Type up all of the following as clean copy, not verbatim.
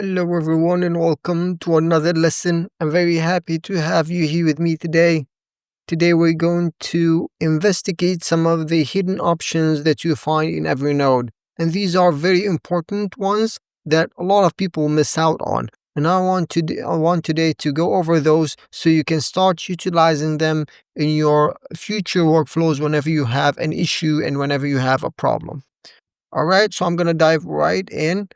Hello, everyone, and welcome to another lesson. I'm very happy to have you here with me today. Today, we're going to investigate some of the hidden options that you find in every node. And these are very important ones that a lot of people miss out on. And I want today to go over those so you can start utilizing them in your future workflows whenever you have an issue and whenever you have a problem. All right, so I'm going to dive right in.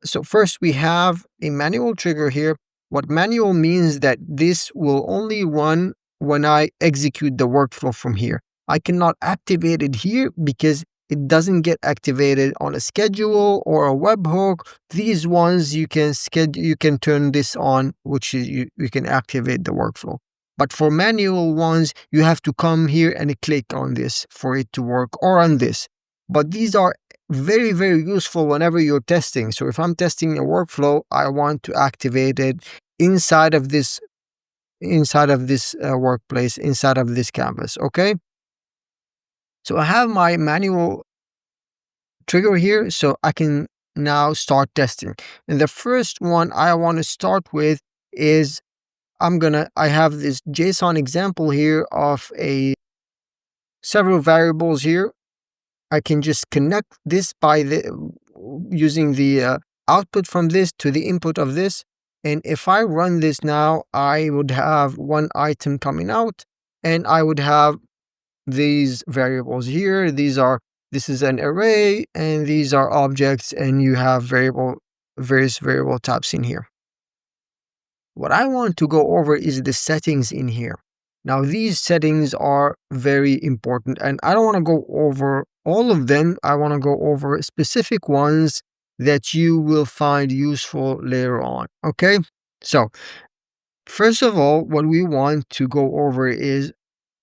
So first we have a manual trigger here. What manual means that this will only run when I execute the workflow from here. I cannot activate it here because it doesn't get activated on a schedule or a webhook. These ones you can turn this on, which is you can activate the workflow. But for manual ones, you have to come here and click on this for it to work, or on this. But these are very, very useful whenever you're testing. So if I'm testing a workflow, I want to activate it inside of this workplace, inside of this canvas. Okay. So I have my manual trigger here, so I can now start testing. And the first one I want to start with is I have this JSON example here of several variables here. I can just connect this using the output from this to the input of this. And if I run this now, I would have one item coming out, and I would have these variables here. This is an array, and these are objects, and you have various variable types in here. What I want to go over is the settings in here. Now, these settings are very important, and I don't want to go over all of them. I want to go over specific ones that you will find useful later on. Okay, so first of all, what we want to go over is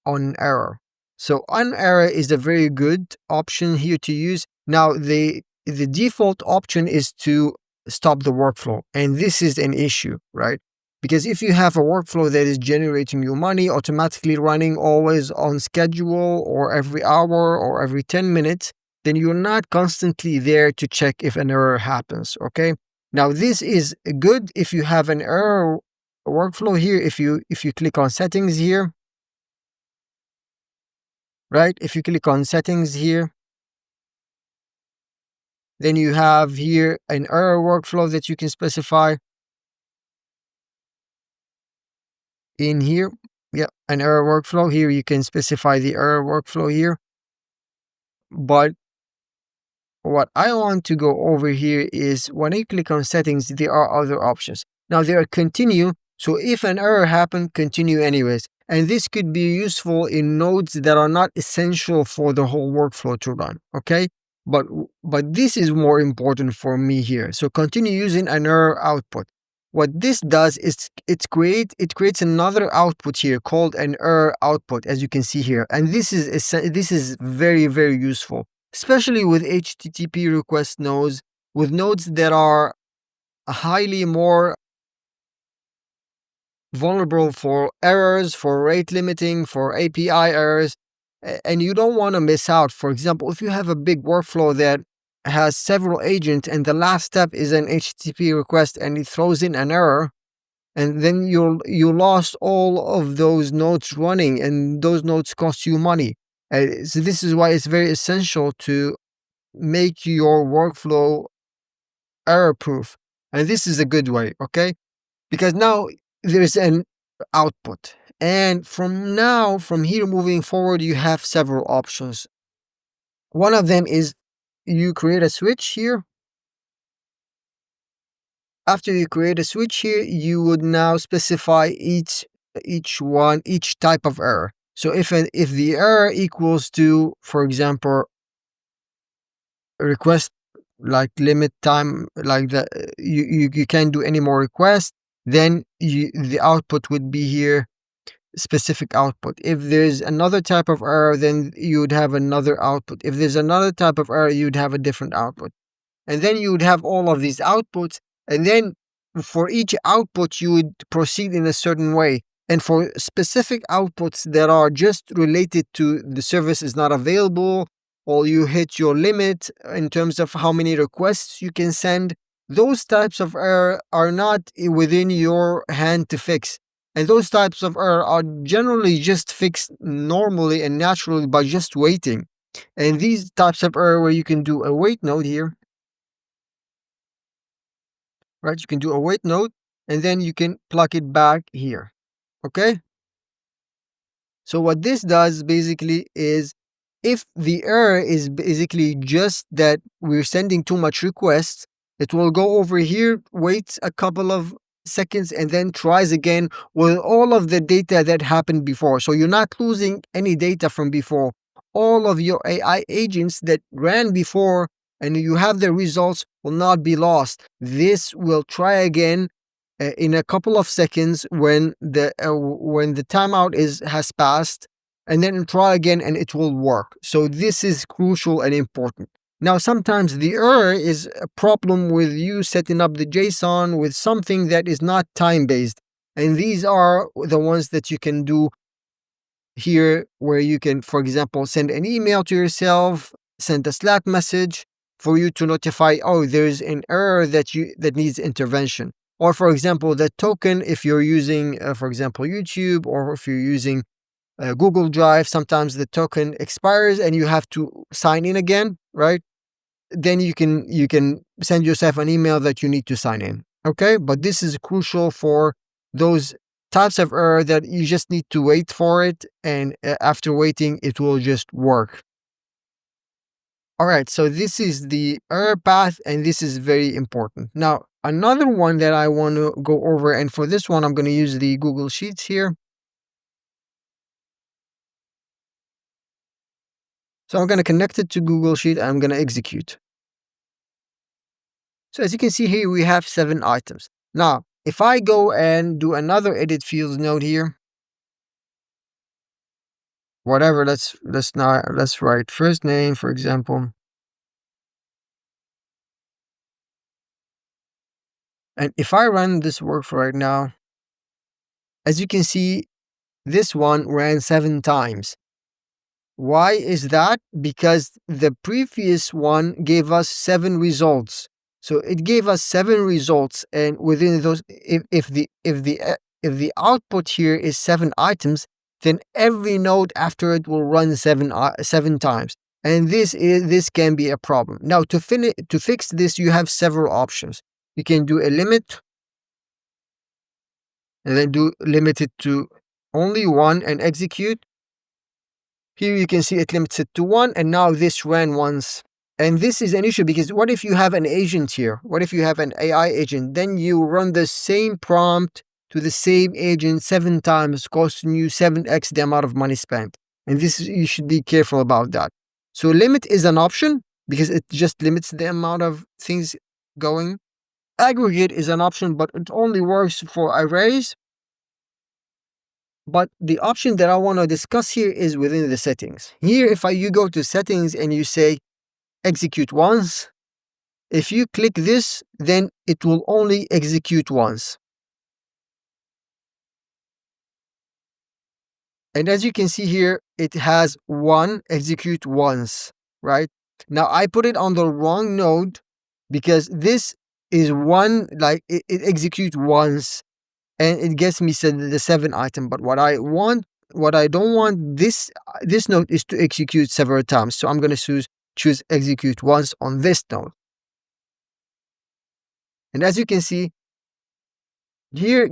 on error. So on error is a very good option here to use. Now, the default option is to stop the workflow, and this is an issue, right? Because if you have a workflow that is generating you money, automatically running always on schedule or every hour or every 10 minutes, then you're not constantly there to check if an error happens, okay? Now, this is good if you have an error workflow here. If you click on settings here, right? If you click on settings here, then you have here an error workflow that you can specify. In here, yeah, an error workflow. Here you can specify the error workflow here. But what I want to go over here is when I click on settings, there are other options. Now there are continue. So if an error happened, continue anyways. And this could be useful in nodes that are not essential for the whole workflow to run. Okay. But this is more important for me here. So continue using an error output. What this does is it creates another output here called an error output, as you can see here. And this is very, very useful, especially with HTTP request nodes, with nodes that are highly more vulnerable for errors, for rate limiting, for API errors, and you don't want to miss out. For example, if you have a big workflow that has several agents and the last step is an HTTP request and it throws in an error, and then you lost all of those nodes running, and those nodes cost you money. So this is why it's very essential to make your workflow error proof. And this is a good way, okay? Because now there's an output. And from here moving forward, you have several options. One of them is you create a switch here. After you create a switch here, you would now specify each type of error. So if the error equals to, for example, request like limit time, like that you can't do any more requests, then the output would be here, specific output. If there's another type of error, then you would have another output. If there's another type of error, you'd have a different output. And then you would have all of these outputs. And then for each output, you would proceed in a certain way. And for specific outputs that are just related to the service is not available, or you hit your limit in terms of how many requests you can send, those types of error are not within your hand to fix. And those types of error are generally just fixed normally and naturally by just waiting. And these types of error where you can do a wait node here, right? You can do a wait node and then you can plug it back here. Okay. So what this does basically is, if the error is basically just that we're sending too much requests, it will go over here, waits a couple of seconds, and then tries again with all of the data that happened before. So you're not losing any data from before. All of your AI agents that ran before and you have the results will not be lost. This will try again in a couple of seconds when the timeout has passed, and then try again and it will work. So this is crucial and important. Now sometimes the error is a problem with you setting up the JSON with something that is not time based, and these are the ones that you can do here, where you can, for example, send an email to yourself, send a Slack message for you to notify, oh, there's an error that needs intervention. Or for example, the token, if you're using, for example, YouTube, or if you're using Google Drive, sometimes the token expires and you have to sign in again, right? Then you can send yourself an email that you need to sign in. Okay, but this is crucial for those types of error that you just need to wait for it, and after waiting, it will just work. All right, so this is the error path, and this is very important. Now, another one that I want to go over, and for this one, I'm going to use the Google Sheets here. So I'm going to connect it to Google Sheet, and I'm going to execute. So as you can see here, we have 7 items. Now, if I go and do another edit fields node here, whatever, let's write first name, for example. And if I run this workflow right now, as you can see, this one ran 7 times. Why is that? Because the previous one gave us 7 results. So it gave us 7 results, and within those, if the output here is 7 items, then every node after it will run 7 times, and this can be a problem. Now to fix this, you have several options. You can do a limit, and then do limit it to only 1 and execute. Here you can see it limits it to 1, and now this ran once. And this is an issue because what if you have an agent here? What if you have an AI agent? Then you run the same prompt to the same agent 7 times, costing you 7x the amount of money spent. And this, you should be careful about that. So limit is an option because it just limits the amount of things going. Aggregate is an option, but it only works for arrays. But the option that I want to discuss here is within the settings. Here, if you go to settings and you say execute once, if you click this, then it will only execute once. And as you can see here, it has 1 execute once, right? Now I put it on the wrong node because this is 1, like it executes once and it gets me the 7 item. But what I don't want this node is to execute several times. So I'm going to choose execute once on this node. And as you can see here,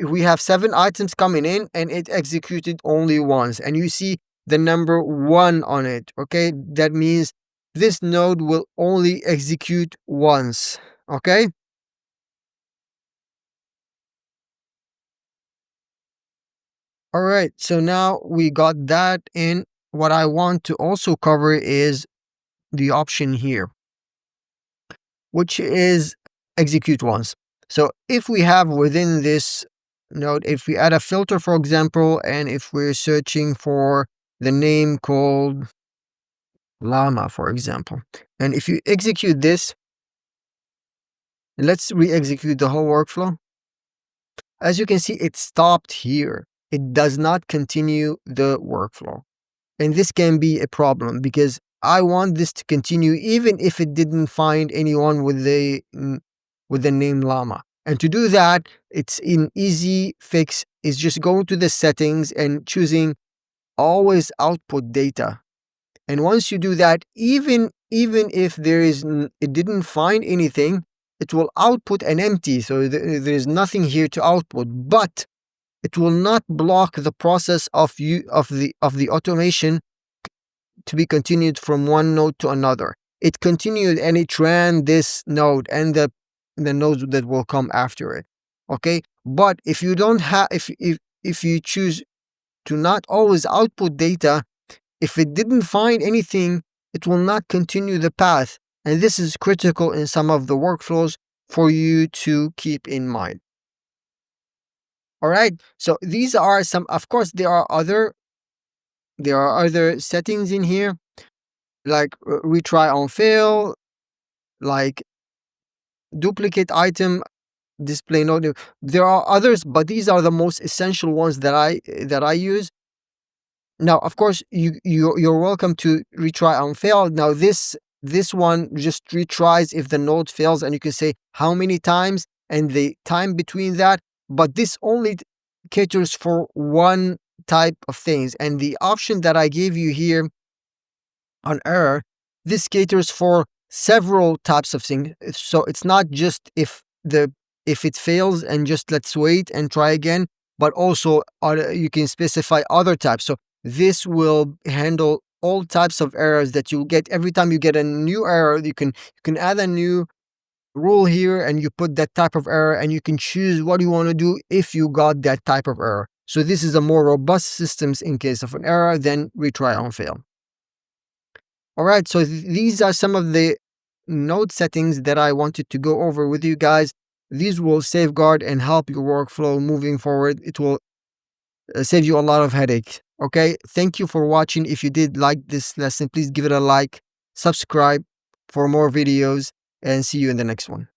we have 7 items coming in and it executed only once, and you see the number 1 on it. Okay, that means this node will only execute once. Okay, all right, so now we got that in. What I want to also cover is the option here, which is execute once. So if we have within this node, if we add a filter, for example, and if we're searching for the name called llama, for example, and if you execute this, let's re-execute the whole workflow. As you can see, it stopped here. It does not continue the workflow. And this can be a problem because I want this to continue even if it didn't find anyone with the with the name llama. And to do that, it's an easy fix is just going to the settings and choosing always output data. And once you do that, even if it didn't find anything, it will output an empty. So there's nothing here to output, but it will not block the process of the automation to be continued from one node to another. It continued and it ran this node and the nodes that will come after it. Okay, but if you don't have if you choose to not always output data, if it didn't find anything, it will not continue the path. And this is critical in some of the workflows for you to keep in mind. All right, so these are some, of course, there are other settings in here, like retry on fail, like duplicate item, display node. There are others, but these are the most essential ones that I use. Now, of course, you're welcome to retry on fail. Now, this one just retries if the node fails, and you can say how many times and the time between that. But this only caters for one type of things, and the option that I gave you here on error, this caters for several types of things. So it's not just if it fails and just let's wait and try again, but also you can specify other types. So this will handle all types of errors that you get. Every time you get a new error, you can add a new rule here and you put that type of error, and you can choose what you want to do if you got that type of error. So this is a more robust systems in case of an error than retry on fail. All right, so these are some of the node settings that I wanted to go over with you guys. These will safeguard and help your workflow moving forward. It will save you a lot of headache. Okay, thank you for watching. If you did like this lesson, please give it a like, subscribe for more videos, and see you in the next one.